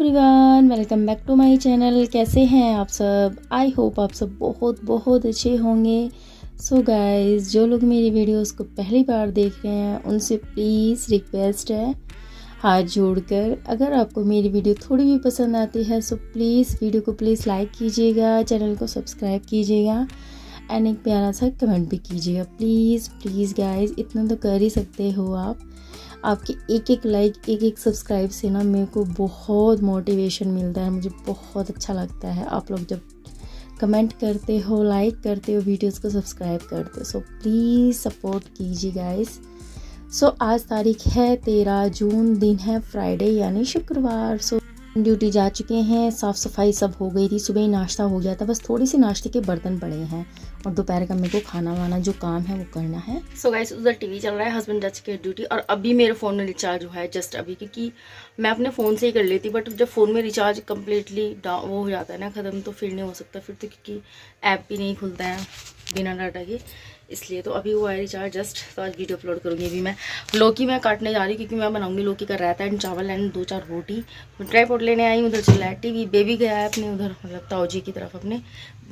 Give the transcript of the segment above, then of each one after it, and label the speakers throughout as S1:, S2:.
S1: Everyone, welcome back to my channel. कैसे हैं आप सब? आई होप आप सब बहुत बहुत अच्छे होंगे। सो गाइस, जो लोग मेरी वीडियोस को पहली बार देख रहे हैं उनसे प्लीज़ रिक्वेस्ट है, हाथ जोड़कर अगर आपको मेरी वीडियो थोड़ी भी पसंद आती है सो प्लीज़ वीडियो को प्लीज़ लाइक कीजिएगा, चैनल को सब्सक्राइब कीजिएगा एंड एक प्यारा सा कमेंट भी कीजिएगा। प्लीज़ प्लीज़ गाइस, इतना तो कर ही सकते हो आप। आपकी एक एक लाइक, एक एक सब्सक्राइब से ना मेरे को बहुत मोटिवेशन मिलता है, मुझे बहुत अच्छा लगता है आप लोग जब कमेंट करते हो, लाइक करते हो, वीडियोस को सब्सक्राइब करते हो। सो प्लीज़ सपोर्ट कीजिए गाइस। सो आज तारीख है 13 जून, दिन है फ्राइडे यानी शुक्रवार। सो ड्यूटी जा चुके हैं, साफ़ सफाई सब हो गई थी, सुबह ही नाश्ता हो गया था, बस थोड़ी सी नाश्ते के बर्तन पड़े हैं और दोपहर का मेरे को खाना वाना जो काम है वो करना है। सो गाइस, उधर टीवी चल रहा है, हस्बैंड जा चुके हैं ड्यूटी और अभी मेरे फ़ोन में रिचार्ज हुआ है जस्ट अभी, क्योंककि मैं अपने फ़ोन से ही कर लेती, बट जब फ़ोन में रिचार्ज कम्प्लीटली वो हो जाता है ना ख़त्म, तो फिर नहीं हो सकता फिर तो, क्योंकि ऐप भी नहीं खुलता है बिना डाटा के, इसलिए तो अभी हुआ है रिचार्ज जस्ट। तो आज वीडियो अपलोड करूँगी। अभी मैं लौकी मैं काटने जा रही हूँ क्योंकि मैं बनाऊंगी लौकी का रायता एंड चावल एंड 2-4 रोटी। मैं ट्राईपॉड लेने आई, उधर चल रहा है टीवी, बेबी गया है अपने उधर, मतलब ताऊ जी की तरफ, अपने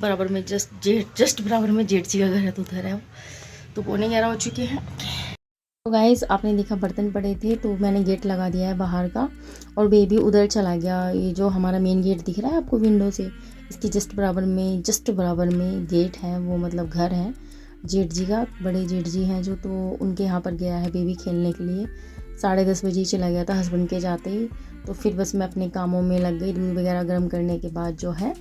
S1: बराबर में जस्ट बराबर में जेठ जी का घर है, तो उधर है वो। तो 11:15 हो चुके हैं। तो गाइस, आपने देखा बर्तन पड़े थे तो मैंने गेट लगा दिया है बाहर का और बेबी उधर चला गया। ये जो हमारा मेन गेट दिख रहा है आपको विंडो से, इसके जस्ट बराबर में गेट है, वो मतलब घर है जेठ जी का, बड़े जेठ जी हैं जो, तो उनके यहाँ पर गया है बेबी खेलने के लिए। 10:30 बजे चला गया था हस्बैंड के जाते ही। तो फिर बस मैं अपने कामों में लग गई। दूध वगैरह गर्म करने के बाद जो है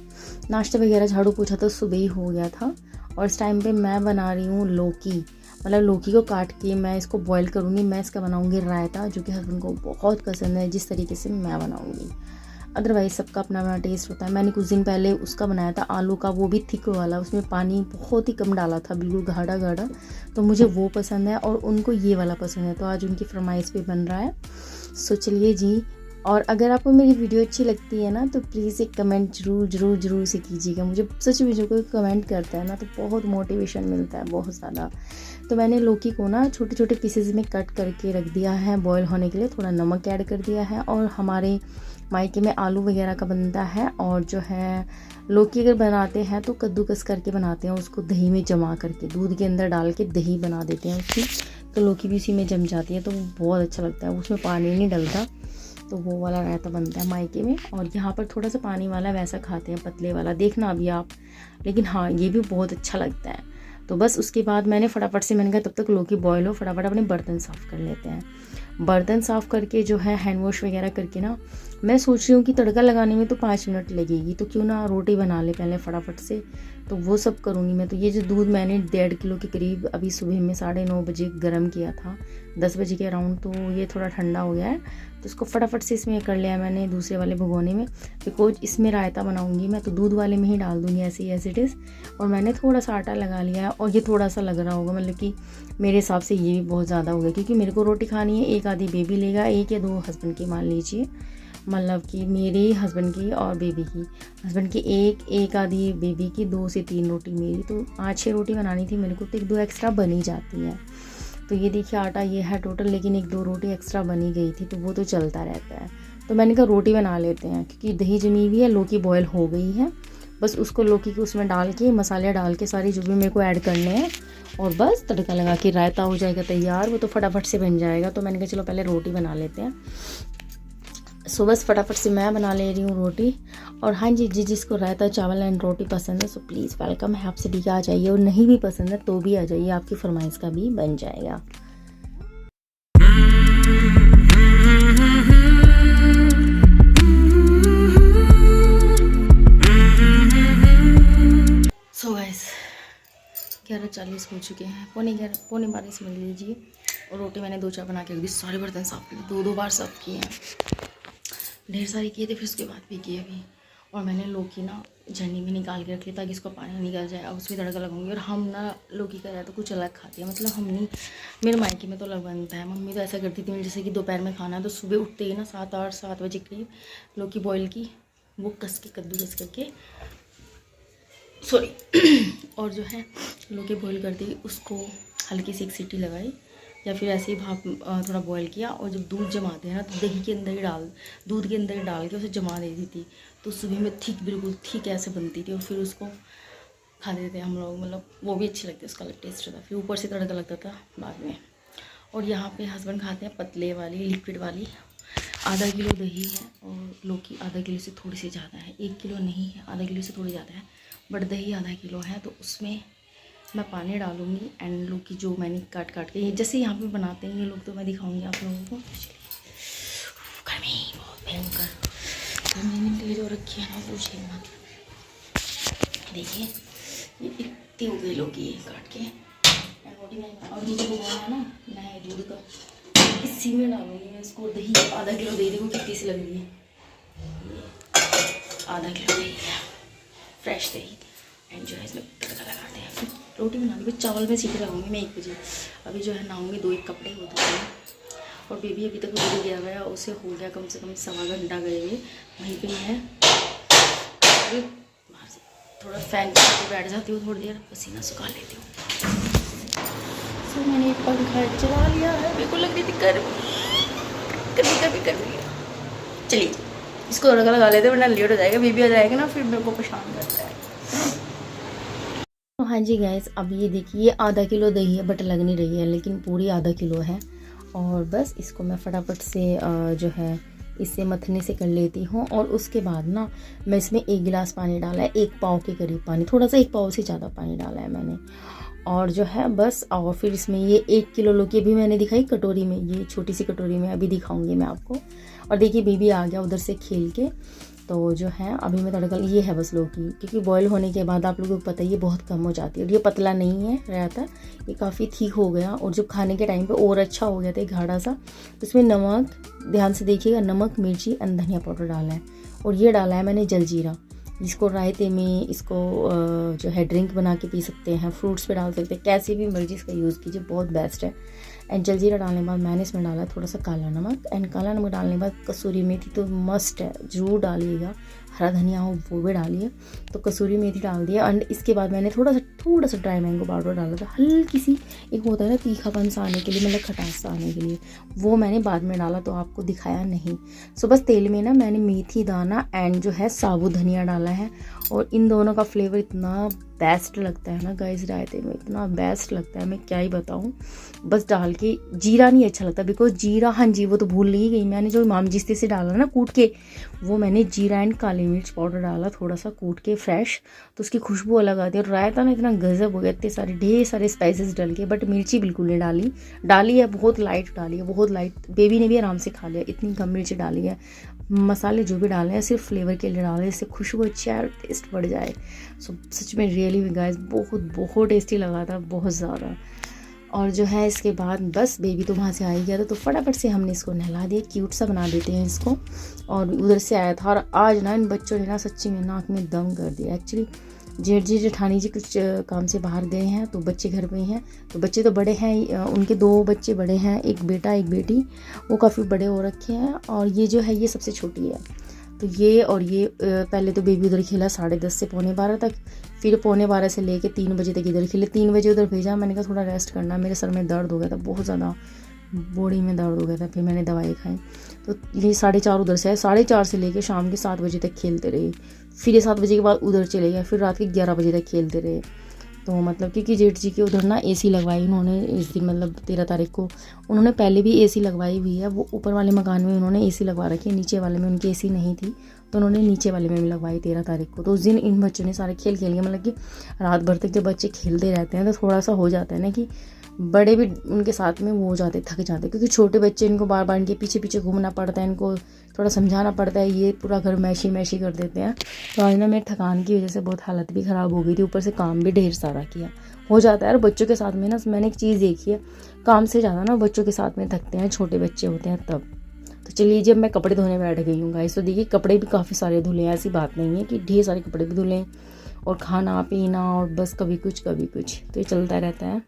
S1: नाश्ता वगैरह झाड़ू पोछा तो सुबह ही हो गया था। और इस टाइम पे मैं बना रही हूँ लौकी, मतलब लौकी को काट के मैं इसको बॉईल करूँगी। मैं इसका बनाऊँगी रायता, जो कि हस्बैंड को बहुत पसंद है जिस तरीके से मैं बनाऊँगी। अदरवाइज़ सबका अपना अपना टेस्ट होता है। मैंने कुछ दिन पहले उसका बनाया था आलू का, वो भी थिक वाला, उसमें पानी बहुत ही कम डाला था, बिल्कुल गाढ़ा गाढ़ा, तो मुझे वो पसंद है और उनको ये वाला पसंद है, तो आज उनकी फरमाइश पे बन रहा है। सो चलिए जी। और अगर आपको मेरी वीडियो अच्छी लगती है ना तो प्लीज़ एक कमेंट ज़रूर से कीजिएगा। मुझे सच में जो कोई कमेंट करता है ना तो बहुत मोटिवेशन मिलता है, बहुत ज़्यादा। तो मैंने लौकी को ना छोटे छोटे पीसेज में कट करके रख दिया है बॉईल होने के लिए, थोड़ा नमक ऐड कर दिया है। और हमारे मायके में आलू वगैरह का बनता है, और जो है लौकी अगर बनाते हैं तो कद्दूकस करके बनाते हैं, उसको दही में जमा करके दूध के अंदर डाल के दही बना देते हैं उसकी, तो लौकी भी उसी में जम जाती है, तो वो बहुत अच्छा लगता है, उसमें पानी नहीं डलता, तो वो वाला रायता बनता है मायके में। और यहाँ पर थोड़ा सा पानी वाला वैसा खाते हैं, पतले वाला, देखना अभी आप, लेकिन हाँ ये भी बहुत अच्छा लगता है। तो बस उसके बाद मैंने फटाफट से, मैंने कहा तब तक लौकी बॉयल हो, फटाफट अपने बर्तन साफ़ कर लेते हैं। बर्तन साफ़ करके जो है हैंड वॉश वगैरह करके ना, मैं सोच रही हूँ कि तड़का लगाने में तो 5 मिनट लगेगी, तो क्यों ना रोटी बना ले पहले फटाफट से, तो वो सब करूँगी मैं। तो ये जो दूध मैंने 1.5 किलो के करीब अभी सुबह में 9:30 बजे गर्म किया था, 10 बजे के अराउंड, तो ये थोड़ा ठंडा हो गया है, तो इसको फटाफट से इसमें कर लिया मैंने दूसरे वाले भगोने में, बिकॉज इसमें रायता बनाऊंगी मैं, तो दूध वाले में ही डाल दूँगी ऐसे ही एज इट इज़। और मैंने थोड़ा सा आटा लगा लिया है, और ये थोड़ा सा लग रहा होगा, मतलब कि मेरे हिसाब से ये भी बहुत ज़्यादा हो गया, क्योंकि मेरे को रोटी खानी है, एक आधी बेबी लेगा, 1 या 2 हस्बैंड की मान लीजिए, मतलब कि मेरे हस्बैंड की और बेबी की, हस्बैंड की एक आधी, बेबी की 2 से 3 रोटी मेरी, तो 5-6 रोटी बनानी थी मेरे को, तो 1-2 एक्स्ट्रा बनी जाती है। तो ये देखिए आटा ये है टोटल, लेकिन 1-2 रोटी एक्स्ट्रा बनी गई थी, तो वो तो चलता रहता है। तो मैंने कहा रोटी बना लेते हैं, क्योंकि दही जमी हुई है, लौकी बॉयल हो गई है, बस उसको लौकी को उसमें डाल के मसाले डाल के सारी जो भी मेरे को ऐड करने हैं, और बस तड़का लगा के रायता हो जाएगा तैयार, वो तो फटाफट से बन जाएगा। तो मैंने कहा चलो पहले रोटी बना लेते हैं। सो बस फटाफट से मैं बना ले रही हूँ रोटी। और हाँ जी, जिसको रायता चावल एंड रोटी पसंद है सो प्लीज़ वेलकम है, आप सभी का आ जाइए, और नहीं भी पसंद है तो भी आ जाइए, आपकी फरमाइश का भी बन जाएगा। सो गाइस 11:40 हो चुके हैं, 11:45 समझ लीजिए, और रोटी मैंने 2-4 बना के रख दी। सारे बर्तन साफ़ किए, 2-2 बार साफ़ किए हैं, ढेर सारे किए थे, फिर उसके बाद भी किए अभी। और मैंने लौकी ना झंडी में निकाल के रख ली ताकि इसका पानी निकल जाए, अब उसमें तड़का लगाऊंगी। और हम ना लौकी का रायता कुछ अलग खाते हैं, मतलब हम नहीं, मेरे मायके में तो अलग बनता है। मम्मी तो ऐसा करती थी, जैसे कि दोपहर में खाना है तो सुबह उठते ही ना 7 बजे करीब लौकी बॉयल की, वो कस के कद्दूकस करके, सॉरी और जो है लौकी बॉयल कर दी, उसको हल्की सी 1 सीटी लगाई, या फिर ऐसे ही भाप थोड़ा बॉईल किया, और जब दूध जमाते हैं ना तो दही के अंदर ही दूध के अंदर ही डाल के उसे जमा देती थी, तो सुबह में थिक, बिल्कुल थिक ऐसे बनती थी, और फिर उसको खा देते हम लोग, मतलब वो भी अच्छी लगती है, उसका अलग टेस्ट होता, फिर ऊपर से तड़का लगता था बाद में। और यहाँ पे हस्बैंड खाते हैं पतले वाली, लिक्विड वाली। आधा किलो दही है और लौकी आधा किलो से थोड़ी सी ज़्यादा है, 1 किलो नहीं है, आधा किलो से थोड़ी ज़्यादा है, बट दही आधा किलो है, तो उसमें मैं पानी डालूँगी। एंड लौकी जो मैंने काट के जैसे यहाँ पे बनाते हैं ये लोग, तो मैं दिखाऊँगी आप लोगों को। गर्मी बहुत भयंकर, गर्मी में तेज हो रखी है ना, पूछिए मत। देखिए ये इतनी हो गई लौकी है काट के। और ये जो है ना नया दूध का, इसी में डालूंगी मैं इसको दही, आधा किलो दही, देखो कितनी सी लग रही है, आधा किलो दही है, फ्रेश दही। एंड जो है इसमें तड़का लगाते हैं, फिर रोटी बना ली, चावल में सीटी लगाऊंगी मैं 1 बजे। अभी जो है नहाऊंगी, 2 एक कपड़े हो धोते हैं, और बेबी अभी तक उधर गया हुआ है, उसे हो गया कम से कम 1.25 घंटा गए हुए, वहीं पर ही है। थोड़ा फैन के बैठ जाती हूँ, थोड़ी देर पसीना सुखा लेती हूँ। तो मैंने पंखा चला लिया है, मेरे को लग रही थी गर्मी, कभी गर्मी। चलिए इसको तड़का लगा लेते हैं, वरना लेट हो जाएगा, बेबी आ जाएगा ना, फिर मेरे को परेशान करता है। तो हाँ जी गाइस, अब ये देखिए आधा किलो दही है, बट लग नहीं रही है, लेकिन पूरी आधा किलो है। और बस इसको मैं फटाफट से जो है इससे मथने से कर लेती हूँ। और उसके बाद ना मैं इसमें 1 गिलास पानी डाला है, 1 पाव के करीब पानी, थोड़ा सा 1 पाव से ज़्यादा पानी डाला है मैंने। और जो है बस, और फिर इसमें ये 1 किलो लौकी भी मैंने दिखाई कटोरी में, ये छोटी सी कटोरी में अभी दिखाऊंगी मैं आपको। और देखिए बेबी आ गया उधर से खेल के, तो जो है अभी मैं तड़का, ये है बस लौकी, क्योंकि बॉईल होने के बाद आप लोगों को पता है ये बहुत कम हो जाती है, और ये पतला नहीं है रहता, ये काफ़ी ठीक हो गया। और जब खाने के टाइम पे और अच्छा हो गया था, गाढ़ा सा। तो इसमें नमक, ध्यान से देखिएगा, नमक, मिर्ची और धनिया पाउडर डाला है, और ये डाला है मैंने जलजीरा, जिसको रायते में इसको जो है ड्रिंक बना के पी सकते हैं, फ्रूट्स पे डाल सकते हैं, कैसे भी मर्जी इसका यूज़ कीजिए, बहुत बेस्ट है। एंड जलजीरा डालने के बाद मैंने इसमें डाला थोड़ा सा काला नमक, एंड काला नमक डालने के बाद कसूरी मेथी तो मस्ट है, ज़रूर डालिएगा, हरा धनिया हो वो भी डालिए। तो कसूरी मेथी डाल दिया, एंड इसके बाद मैंने थोड़ा सा ड्राई मैंगो पाउडर डाला था, हल्की सी, एक होता है ना तीखापन सा आने के लिए, मतलब खटास सा आने के लिए, वो मैंने बाद में डाला, तो आपको दिखाया नहीं। सो बस तेल में ना मैंने मेथी दाना एंड जो है साबुत धनिया डाला है, और इन दोनों का फ्लेवर इतना बेस्ट लगता है ना गाइस, रायते में इतना बेस्ट लगता है, मैं क्या ही बताऊँ। बस डाल के, जीरा नहीं अच्छा लगता, बिकॉज जीरा, हाँ जी वो तो भूल ही गई मैंने, जो इमाम जिस्ते से डाला ना कूट के, वो मैंने जीरा एंड काली मिर्च पाउडर डाला थोड़ा सा कूट के फ्रेश, तो उसकी खुशबू अलग आती है। और रायता ना इतना गजब हो गया, इतने सारे ढेर सारे स्पाइसेस डल के, बट मिर्ची बिल्कुल नहीं डाली है, बहुत लाइट डाली है, बहुत लाइट, बेबी ने भी आराम से खा लिया, इतनी कम मिर्ची डाली है। मसाले जो भी डाले हैं सिर्फ फ्लेवर के लिए डाले, इससे खुशबू अच्छी आए और टेस्ट बढ़ जाए। सो सच में रियली गाइस बहुत टेस्टी लगा था, बहुत ज़्यादा। और जो है इसके बाद बस बेबी तो वहाँ से आ ही गया था, तो फटाफट से हमने इसको नहला दिया, क्यूट सा बना देते हैं इसको। और उधर से आया था, और आज ना इन बच्चों ने ना सच्ची में नाक में दम कर दिया। एक्चुअली जेठ जी जेठानी जी कुछ काम से बाहर गए हैं, तो बच्चे घर पे हैं, तो बच्चे तो बड़े हैं, उनके 2 बच्चे बड़े हैं, एक बेटा एक बेटी, वो काफ़ी बड़े हो रखे हैं, और ये जो है ये सबसे छोटी है। तो ये और ये पहले तो बेबी उधर खेला 10:30 से 11:15 तक, फिर 11:15 से लेके 3 बजे तक इधर खेले, 3 बजे उधर भेजा, मैंने कहा थोड़ा रेस्ट करना, मेरे सर में दर्द हो गया था, बहुत ज़्यादा बॉडी में दर्द हो गया था, फिर मैंने दवाई खाई। तो ये 4:30 उधर से आए, 4:30 से लेके शाम के 7 बजे तक खेलते रहे, फिर ये 7 बजे के बाद उधर चले गए, फिर रात के 11 बजे तक खेलते रहे। तो मतलब क्योंकि जेठ जी के उधर ना एसी लगवाई उन्होंने इस दिन, मतलब 13 तारीख को, उन्होंने पहले भी एसी लगवाई हुई है, वो ऊपर वाले मकान में उन्होंने एसी लगवा रखी है, नीचे वाले में उनकी एसी नहीं थी, तो उन्होंने नीचे वाले में भी लगवाई 13 तारीख को। तो उस दिन इन बच्चों ने सारे खेल के, मतलब कि रात भर तक जब बच्चे खेलते रहते हैं तो थोड़ा सा हो जाता है ना कि बड़े भी उनके साथ में वो हो जाते, थक जाते, क्योंकि छोटे बच्चे इनको बार बार इनके पीछे पीछे घूमना पड़ता है, इनको थोड़ा समझाना पड़ता है, ये पूरा घर मैशी कर देते हैं। तो आज ना मेरी थकान की वजह से बहुत हालत भी ख़राब हो गई थी, ऊपर से काम भी ढेर सारा किया, हो जाता है। और बच्चों के साथ में ना मैंने एक चीज़ देखी है, काम से ज़्यादा ना बच्चों के साथ में थकते हैं, छोटे बच्चे होते हैं तब। तो चलिए जब मैं कपड़े धोने बैठ गई हूँ गाइस, तो देखिए कपड़े भी काफ़ी सारे धुले हैं, ऐसी बात नहीं है कि ढेर सारे कपड़े भी धुले, और खाना पीना, और बस कभी कुछ तो ये चलता रहता है।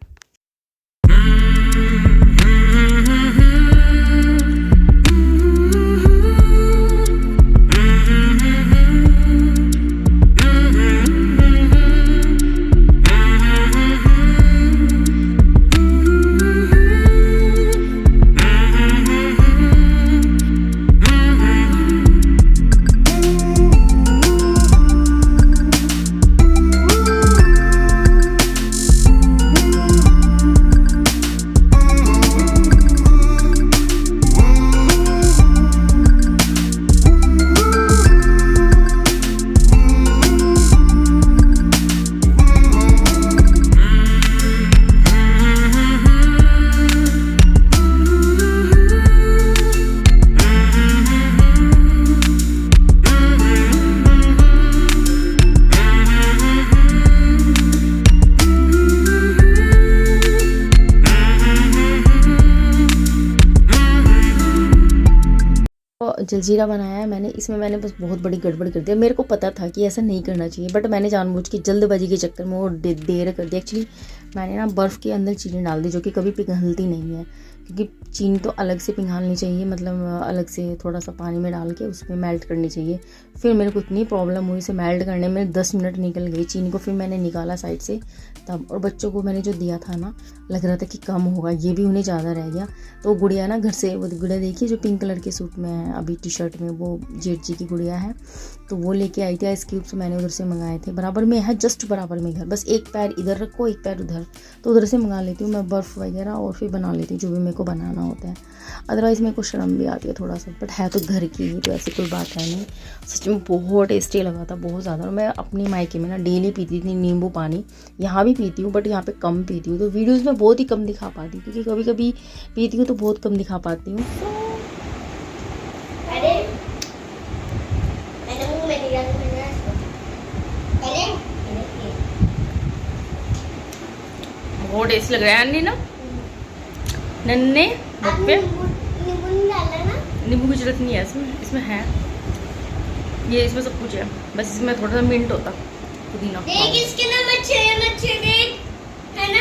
S1: जलजीरा बनाया है मैंने। इसमें मैंने बस बहुत बड़ी गड़बड़ कर दिया। मेरे को पता था कि ऐसा नहीं करना चाहिए, बट मैंने जानबूझ के जल्दबाजी के चक्कर में वो देर कर दिया। एक्चुअली मैंने ना बर्फ़ के अंदर चीनी डाल दी, जो कि कभी पिघलती नहीं है, क्योंकि चीनी तो अलग से पिघालनी चाहिए, मतलब अलग से थोड़ा सा पानी में डाल के उसमें मेल्ट करनी चाहिए। फिर मेरे को इतनी प्रॉब्लम हुई इसे मेल्ट करने में, 10 मिनट निकल गई चीनी को। फिर मैंने निकाला साइड से तब, और बच्चों को मैंने जो दिया था ना, लग रहा था कि कम होगा, ये भी उन्हें ज़्यादा रह गया। तो गुड़िया ना घर से, वो गुड़िया देखिए जो पिंक कलर के सूट में है अभी, टी शर्ट में, वो जेठ जी की गुड़िया है, तो वो लेके आई थी आइस क्यूब्स। मैंने उधर से मंगाए थे, बराबर में है, जस्ट बराबर में घर, बस एक पैर इधर रखो एक पैर उधर, तो उधर से मंगा लेती हूँ मैं बर्फ़ वगैरह, और फिर बना लेती हूँ जो भी मेरे को बनाना होता है। अदरवाइज़ मेरे को शर्म भी आती है थोड़ा सा, बट है तो घर की ही, तो ऐसी कोई बात है नहीं। सच में बहुत टेस्टी लगा था, बहुत ज़्यादा। और मैं अपनी मायके में ना डेली पीती थी नींबू पानी, यहाँ भी पीती हूँ, बट यहाँ पे कम पीती हूँ, तो वीडियोज़ में बहुत ही कम दिखा पाती हूँ, क्योंकि कभी कभी पीती हूँ तो बहुत कम दिखा पाती हूँ। बहुत टेस्टी लग रहा है अन्नी ना, नन्ने पे नींबू की जरूरत नहीं है इसमें, इसमें है ये, इसमें सब कुछ है, बस इसमें थोड़ा सा मिंट होता, पुदीना।
S2: देख इसके ना मच्छी देख, है ना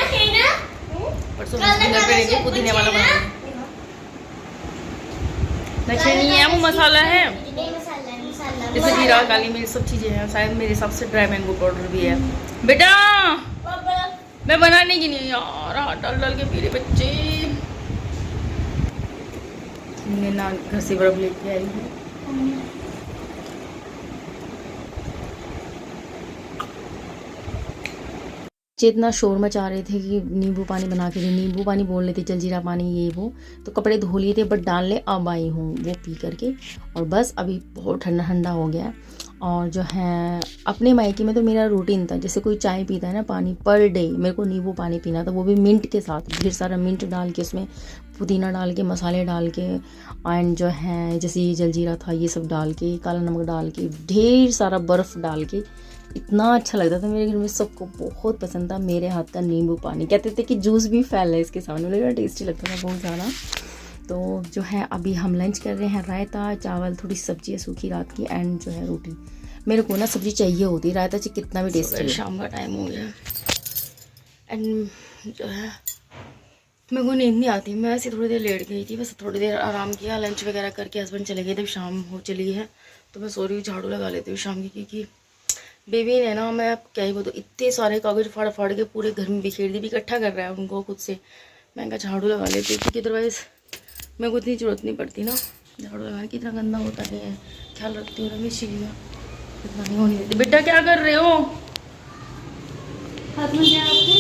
S1: परसों डिनर पे पुदीने वाला बना, नशे नहीं है, वो मसाला है, जैसे जीरा काली मिर्च सब चीजें हैं, शायद मेरे हिसाब से ड्राई मैंगो पाउडर भी है। बेटा मैं बनाने की नहीं यार, हाथ डाल डाल के पी रहे बच्चे। मैं ना घर से बर्फ लेके आई हूँ, इतना शोर मचा रहे थे कि नींबू पानी बना के दे, नींबू पानी बोल रहे थे, जलजीरा पानी, ये वो, तो कपड़े धो लिए थे, बट डालने अब आई हूँ वो पी करके। और बस अभी बहुत ठंडा ठंडा हो गया है। और जो है अपने मायके में तो मेरा रूटीन था, जैसे कोई चाय पीता है ना, पानी पर डे, मेरे को नींबू पानी पीना था, वो भी मिंट के साथ, ढेर सारा मिंट डाल के, उसमें पुदीना डाल के, मसाले डाल के, एंड जो है जैसे ये जलजीरा था ये सब डाल के, काला नमक डाल के, ढेर सारा बर्फ़ डाल के, इतना अच्छा लगता था। मेरे घर में सबको बहुत पसंद था मेरे हाथ का नींबू पानी, कहते थे कि जूस भी फैल है इसके सामने, मुझे टेस्टी लगता था बहुत ज़्यादा। तो जो है अभी हम लंच कर रहे हैं, रायता, चावल, थोड़ी सब्जी है सूखी रात की, एंड जो है रोटी। मेरे को ना सब्जी चाहिए होती, रायता चाहे कितना भी टेस्टी। शाम का टाइम हो गया एंड जो है मेरे को नींद नहीं आती, मैं ऐसे थोड़ी देर लेट गई थी, बस थोड़ी देर आराम किया, लंच वगैरह करके हस्बैंड चले गए थे, शाम हो चली है, तो मैं सो रही हूँ, झाड़ू लगा लेती हूँ शाम की, क्योंकि बेबी ने ना, मैं क्या ही बोलूँ, इतने सारे कागज फाड़ फाड़ के पूरे घर में बिखेर दी, भी इकट्ठा कर रहा है उनको खुद से। मैं क्या झाड़ू लगा लेती हूँ, क्योंकि अदरवाइज़ मेरे को इतनी ज़रूरत नहीं पड़ती ना झाड़ू लगाने की, इतना गंदा होता नहीं है, ख्याल रखती हूँ रमेश चीज़ का, इतना नहीं होने देती। बेटा क्या कर रहे हो, हाथ में क्या आपके,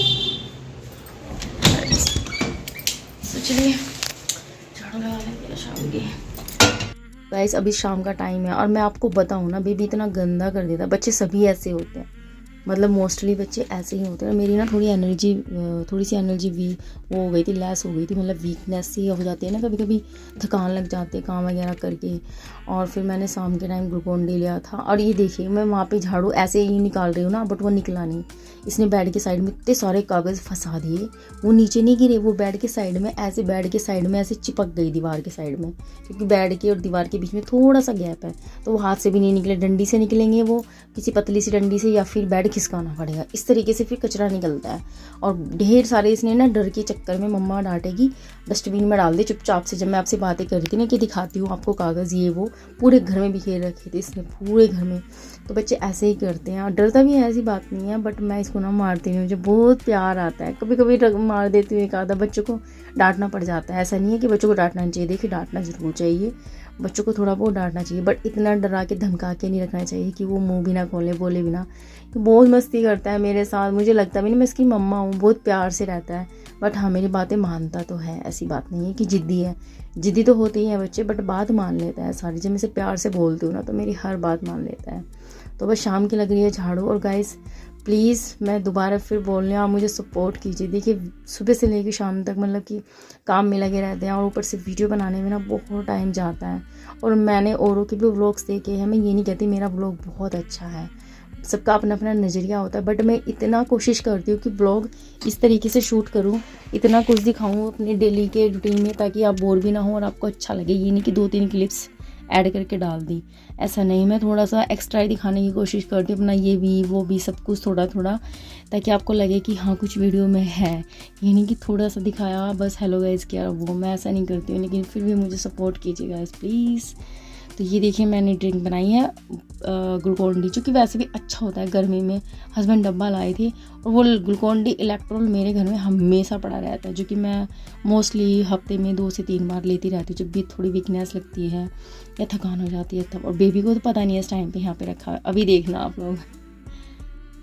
S1: सोचिए झाड़ू लगा लेंगे शाम की। गाइस अभी शाम का टाइम है, और मैं आपको बताऊँ ना, बेबी इतना गंदा कर देता है, बच्चे सभी ऐसे होते हैं, मतलब मोस्टली बच्चे ऐसे ही होते हैं। मेरी ना थोड़ी सी एनर्जी वो हो गई थी, लेस हो गई थी, मतलब वीकनेस सी हो जाती है ना, कभी कभी थकान लग जाती है काम वगैरह करके। और फिर मैंने शाम के टाइम ग्लूकोन-डी लिया था, और ये देखिए मैं वहाँ पे झाड़ू ऐसे ही निकाल रही हूँ ना, बट वो निकला नहीं। इसने बेड के साइड में इतने सारे कागज़ फंसा दिए, वो नीचे नहीं गिरे, वो बेड के साइड में ऐसे, बेड के साइड में ऐसे चिपक गई दीवार के साइड में, क्योंकि बेड के और दीवार के बीच में थोड़ा सा गैप है, तो वो हाथ से भी नहीं निकले, डंडी से निकलेंगे, वो किसी पतली सी डंडी से, या फिर बेड खिसकाना पड़ेगा, इस तरीके से फिर कचरा निकलता है। और ढेर सारे इसने ना, डर के चक्कर में, मम्मा डांटेगी, डस्टबिन में डाल दे चुपचाप से। जब मैं आपसे बातें कर रही थी ना कि दिखाती हूँ आपको कागज़, ये वो पूरे घर में बिखेर रखे थे इसने, पूरे घर में। तो बच्चे ऐसे ही करते हैं, और डरता भी है, ऐसी बात नहीं है, बट मैं इसको ना मारती नहीं, मुझे बहुत प्यार आता है, कभी कभी मार देती हूँ एक आधा, बच्चों को डांटना पड़ जाता है। ऐसा नहीं है कि बच्चों को डांटना नहीं चाहिए, देखिए डांटना ज़रूर चाहिए, बच्चों को थोड़ा बहुत डांटना चाहिए, बट इतना डरा के धमका के नहीं रखना चाहिए कि वो मुंह भी ना खोले, बोले भी ना। तो बहुत मस्ती करता है मेरे साथ, मुझे लगता भी नहीं मैं इसकी मम्मा हूँ, बहुत प्यार से रहता है, बट हाँ मेरी बातें मानता तो है, ऐसी बात नहीं है कि ज़िद्दी है, ज़िद्दी तो होते ही हैं बच्चे, बट बात मान लेता है सारी। जब मैं इसे प्यार से बोलती हूँ ना, तो मेरी हर बात मान लेता है। तो बस शाम की लग रही है झाड़ू। और गाइस प्लीज़ मैं दोबारा फिर बोल रही हूँ, आप मुझे सपोर्ट कीजिए। देखिए सुबह से लेकर शाम तक मतलब कि काम में लगे रहते हैं, और ऊपर से वीडियो बनाने में ना बहुत टाइम जाता है। और मैंने औरों के भी व्लॉग्स देखे हैं, मैं ये नहीं कहती मेरा व्लॉग बहुत अच्छा है, सबका अपना अपना नज़रिया होता है, बट मैं इतना कोशिश करती हूँ कि ब्लॉग इस तरीके से शूट करूँ, इतना कुछ दिखाऊँ अपने डेली के रूटीन में, ताकि आप बोर भी ना हो और आपको अच्छा लगे। ये नहीं कि 2-3 क्लिप्स ऐड करके डाल दी। ऐसा नहीं, मैं थोड़ा सा एक्स्ट्रा ही दिखाने की कोशिश करती हूँ, अपना ये भी वो भी सब कुछ थोड़ा थोड़ा, ताकि आपको लगे कि हाँ कुछ वीडियो में है, ये नहीं कि थोड़ा सा दिखाया बस हेलो गाइस किया वो। मैं ऐसा नहीं करती हूँ, लेकिन फिर भी मुझे सपोर्ट कीजिए गाइस प्लीज़। तो ये देखिए मैंने ड्रिंक बनाई है ग्लूकोन डी, जो कि वैसे भी अच्छा होता है गर्मी में। हस्बैंड डब्बा लाए थे और वो ग्लूकोन डी इलेक्ट्रोल मेरे घर में हमेशा पड़ा रहता है, जो कि मैं मोस्टली हफ्ते में 2 से 3 बार लेती रहती हूँ, जब भी थोड़ी वीकनेस लगती है या थकान हो जाती है तब। और बेबी को तो पता नहीं है इस टाइम पे यहाँ पे रखा है, अभी देखना आप लोग।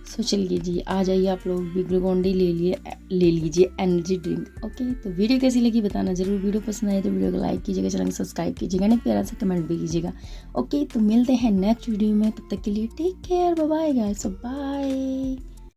S1: सो चलिए जी, आ जाइए आप लोग भी ग्लूकोन डी ले लीजिए एनर्जी ड्रिंक। ओके, तो वीडियो कैसी लगी बताना जरूर। वीडियो पसंद आए तो वीडियो को लाइक कीजिएगा, चैनल को सब्सक्राइब कीजिएगा, ना प्यारा सा कमेंट भी कीजिएगा। ओके, तो मिलते हैं नेक्स्ट वीडियो में, तब तक के लिए take care, bye bye guys, bye.